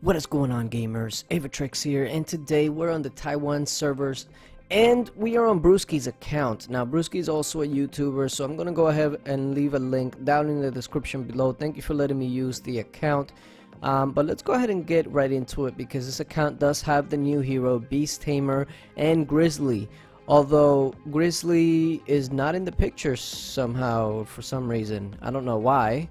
What is going on, gamers? Aevatrex here, and today we're on the Taiwan servers and we are on Brewski's account. Now Brewski is also a YouTuber, so I'm gonna go ahead and leave a link down in the description below. Thank you for letting me use the account. But let's go ahead and get right into it, because this account does have the new hero Beast Tamer and Grizzly. Although Grizzly is not in the picture somehow, for some reason. I don't know why.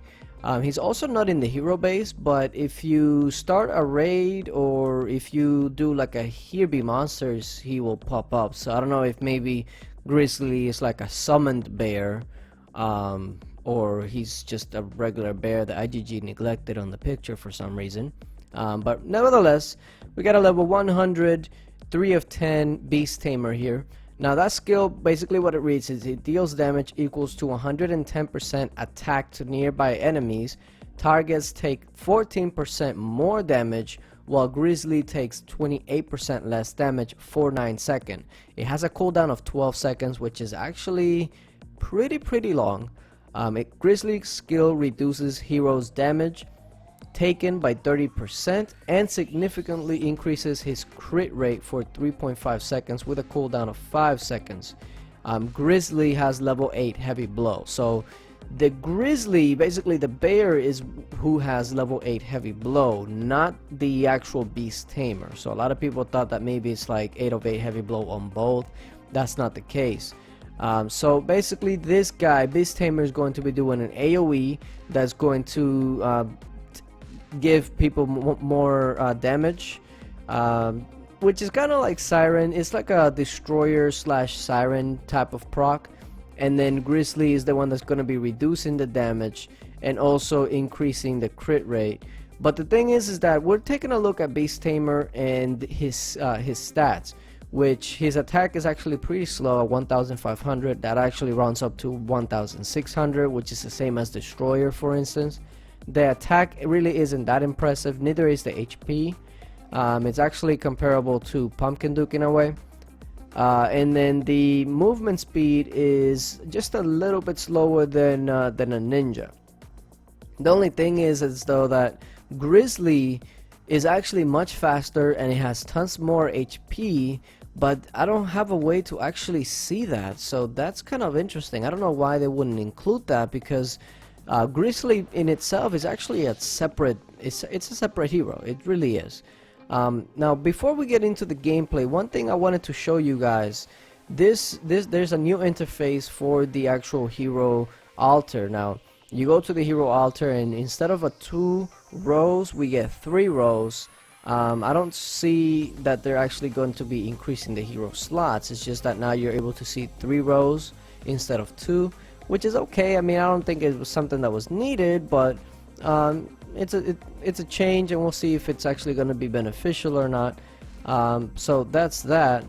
He's also not in the hero base, but if you start a raid or if you do like a Here Be Monsters, he will pop up. So I don't know if maybe Grizzly is like a summoned bear, or he's just a regular bear that IGG neglected on the picture for some reason. But nevertheless, we got a level 100, 3 of 10 Beast Tamer here. Now that skill, basically what it reads is it deals damage equals to 110% attack to nearby enemies. Targets take 14% more damage, while Grizzly takes 28% less damage for 9 seconds. It has a cooldown of 12 seconds, which is actually pretty long. Grizzly's skill reduces heroes' damage taken by 30% and significantly increases his crit rate for 3.5 seconds with a cooldown of 5 seconds. Grizzly has level 8 heavy blow, so the Grizzly, basically the bear, is who has level 8 heavy blow, not the actual Beast Tamer. So a lot of people thought that maybe it's like 8 of 8 heavy blow on both. That's not the case. So basically this guy, Beast Tamer, is going to be doing an AoE that's going to give people more damage, which is kind of like Siren. It's like a destroyer slash Siren type of proc, and then Grizzly is the one that's going to be reducing the damage and also increasing the crit rate. But the thing is that we're taking a look at Beast Tamer and his stats, which his attack is actually pretty slow at 1500. That actually rounds up to 1600, which is the same as Destroyer, for instance. The attack really isn't that impressive, neither is the HP. It's actually comparable to Pumpkin Duke in a way. And then the movement speed is just a little bit slower than a ninja. The only thing is though that Grizzly is actually much faster and it has tons more HP, but I don't have a way to actually see that, so that's kind of interesting. I don't know why they wouldn't include that, because Grizzly in itself is actually a separate, it's a separate hero. It really is. Now before we get into the gameplay, one thing I wanted to show you guys, there's a new interface for the actual hero altar. Now you go to the hero altar, and instead of 2 rows we get 3 rows. I don't see that they're actually going to be increasing the hero slots. It's just that now you're able to see 3 rows instead of 2, which is okay. I mean, I don't think it was something that was needed, but it's a change, and we'll see if it's actually going to be beneficial or not. So that's that.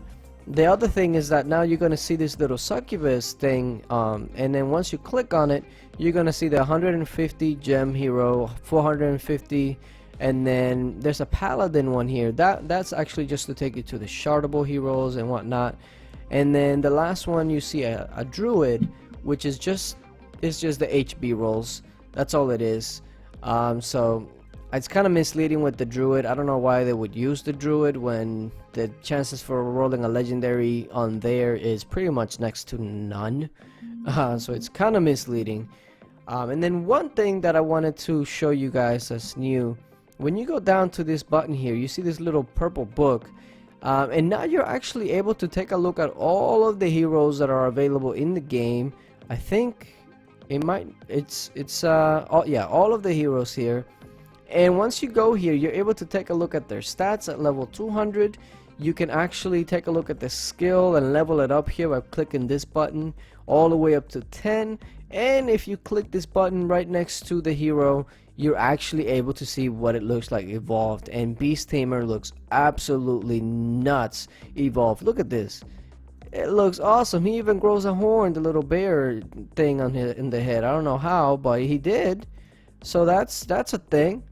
The other thing is that now you're going to see this little succubus thing, and then once you click on it, you're going to see the 150 gem hero, 450, and then there's a paladin one here. That's actually just to take you to the shardable heroes and whatnot. And then the last one, you see a druid, which is just the HB rolls. That's all it is. So it's kind of misleading with the druid. I don't know why they would use the druid when the chances for rolling a legendary on there is pretty much next to none. So it's kind of misleading. And then one thing that I wanted to show you guys that's new, when you go down to this button here, you see this little purple book. And now you're actually able to take a look at all of the heroes that are available in the game. I think it might, all of the heroes here. And once you go here, you're able to take a look at their stats at level 200. You can actually take a look at the skill and level it up here by clicking this button all the way up to 10. And if you click this button right next to the hero, you're actually able to see what it looks like evolved. And Beast Tamer looks absolutely nuts evolved. Look at this. It looks awesome. He even grows a horn, the little bear thing on in the head. I don't know how, but he did. So that's a thing.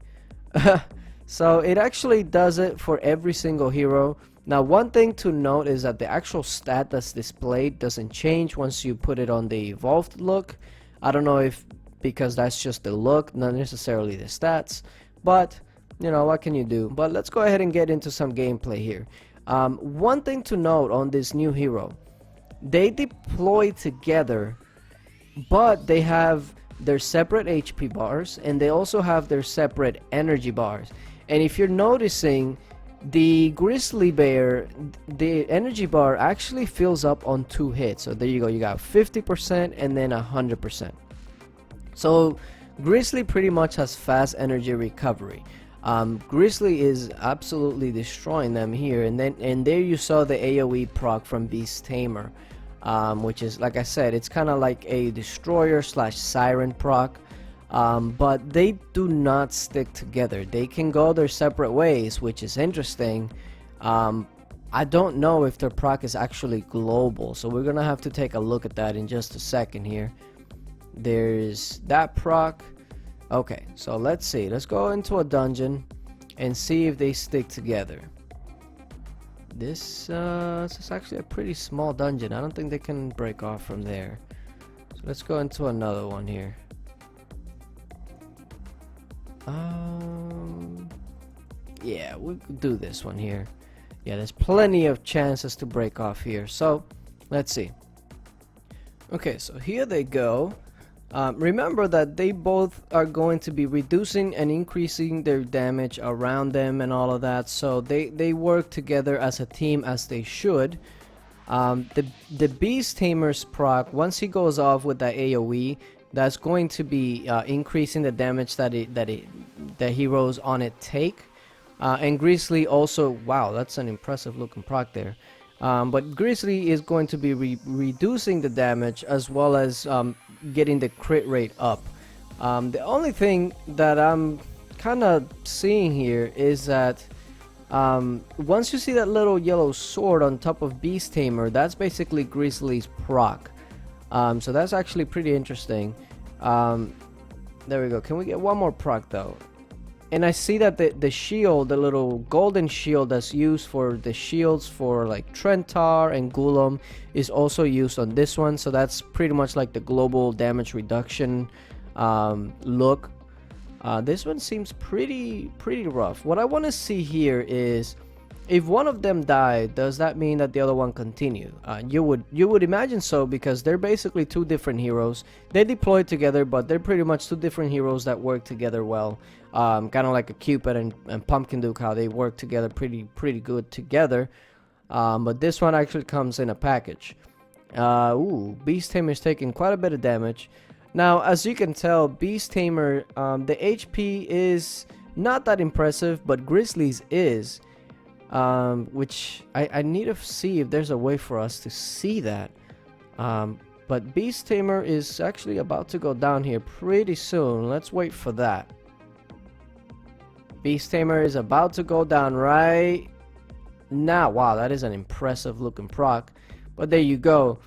So it actually does it for every single hero. Now one thing to note is that the actual stat that's displayed doesn't change once you put it on the evolved look. I don't know if because that's just the look, not necessarily the stats, but you know, what can you do? But let's go ahead and get into some gameplay here. One thing to note on this new hero, they deploy together, but they have their separate HP bars, and they also have their separate energy bars. And if you're noticing, the Grizzly Bear, the energy bar actually fills up on 2 hits. So there you go, you got 50% and then 100%. So Grizzly pretty much has fast energy recovery. Grizzly is absolutely destroying them here, and there you saw the AoE proc from Beast Tamer, which is, like I said, it's kind of like a destroyer slash siren proc. But they do not stick together. They can go their separate ways, which is interesting. I don't know if their proc is actually global, so we're gonna have to take a look at that in just a second here. There's that proc. Okay, so let's see. Let's go into a dungeon and see if they stick together. This is actually a pretty small dungeon. I don't think they can break off from there. So let's go into another one here. Yeah, we'll do this one here. Yeah, there's plenty of chances to break off here. So, let's see. Okay, so here they go. Remember that they both are going to be reducing and increasing their damage around them and all of that. So they work together as a team, as they should. The Beast Tamer's proc, once he goes off with that AoE, that's going to be increasing the damage that the heroes on it take. And Grizzly also, wow, that's an impressive looking proc there. But Grizzly is going to be reducing the damage as well as getting the crit rate up. The only thing that I'm kind of seeing here is that once you see that little yellow sword on top of Beast Tamer, that's basically Grizzly's proc. So that's actually pretty interesting. There we go. Can we get one more proc though? And I see that the shield, the little golden shield that's used for the shields for like Trentar and Gulam, is also used on this one. So that's pretty much like the global damage reduction look. This one seems pretty rough. What I want to see here is, if one of them died, does that mean that the other one continue? You would imagine so, because they're basically two different heroes. They deploy together, but they're pretty much two different heroes that work together well. Kind of like a Cupid and Pumpkin Duke, how they work together pretty good together. But this one actually comes in a package. Ooh, Beast Tamer is taking quite a bit of damage. Now, as you can tell, Beast Tamer, the HP is not that impressive, but Grizzly's is. Which I need to see if there's a way for us to see that. But Beast Tamer is actually about to go down here pretty soon. Let's wait for that. Beast Tamer is about to go down right now. Wow, that is an impressive looking proc. But there you go.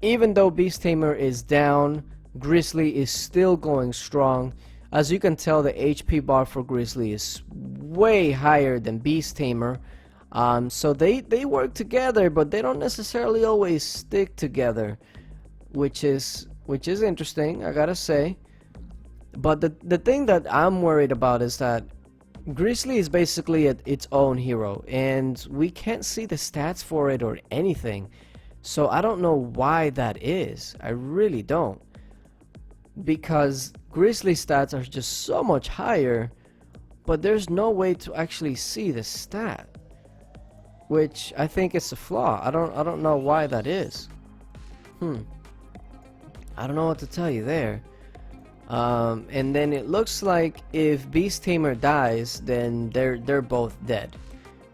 Even though Beast Tamer is down, Grizzly is still going strong. As you can tell, the HP bar for Grizzly is way higher than Beast Tamer. So they work together, but they don't necessarily always stick together, which is interesting, I gotta say. But the thing that I'm worried about is that Grizzly is basically its own hero, and we can't see the stats for it or anything. So I don't know why that is. I really don't. Because Grizzly stats are just so much higher, but there's no way to actually see the stat, which I think is a flaw. I don't know why that is. I don't know what to tell you there. And then it looks like if Beast Tamer dies, then they're both dead.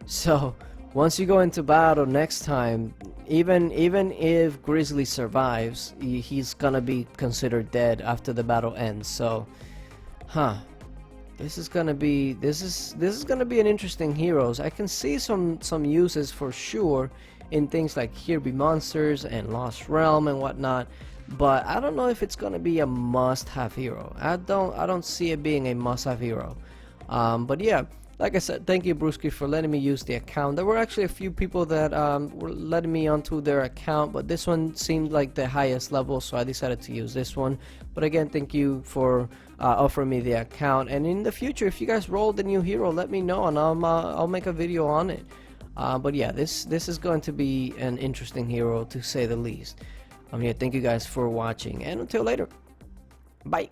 So once you go into battle next time, even if Grizzly survives, he's gonna be considered dead after the battle ends. So, this is gonna be an interesting heroes. I can see some uses for sure in things like Here Be Monsters and Lost Realm and whatnot, but I don't know if it's gonna be a must-have hero. I don't see it being a must-have hero. But yeah, like I said, thank you, brewski, for letting me use the account. There were actually a few people that were letting me onto their account, but this one seemed like the highest level, so I decided to use this one. But again, thank you for offering me the account. And in the future, if you guys roll the new hero, let me know, and I'll make a video on it. But yeah, this is going to be an interesting hero, to say the least. Thank you guys for watching, and until later, bye.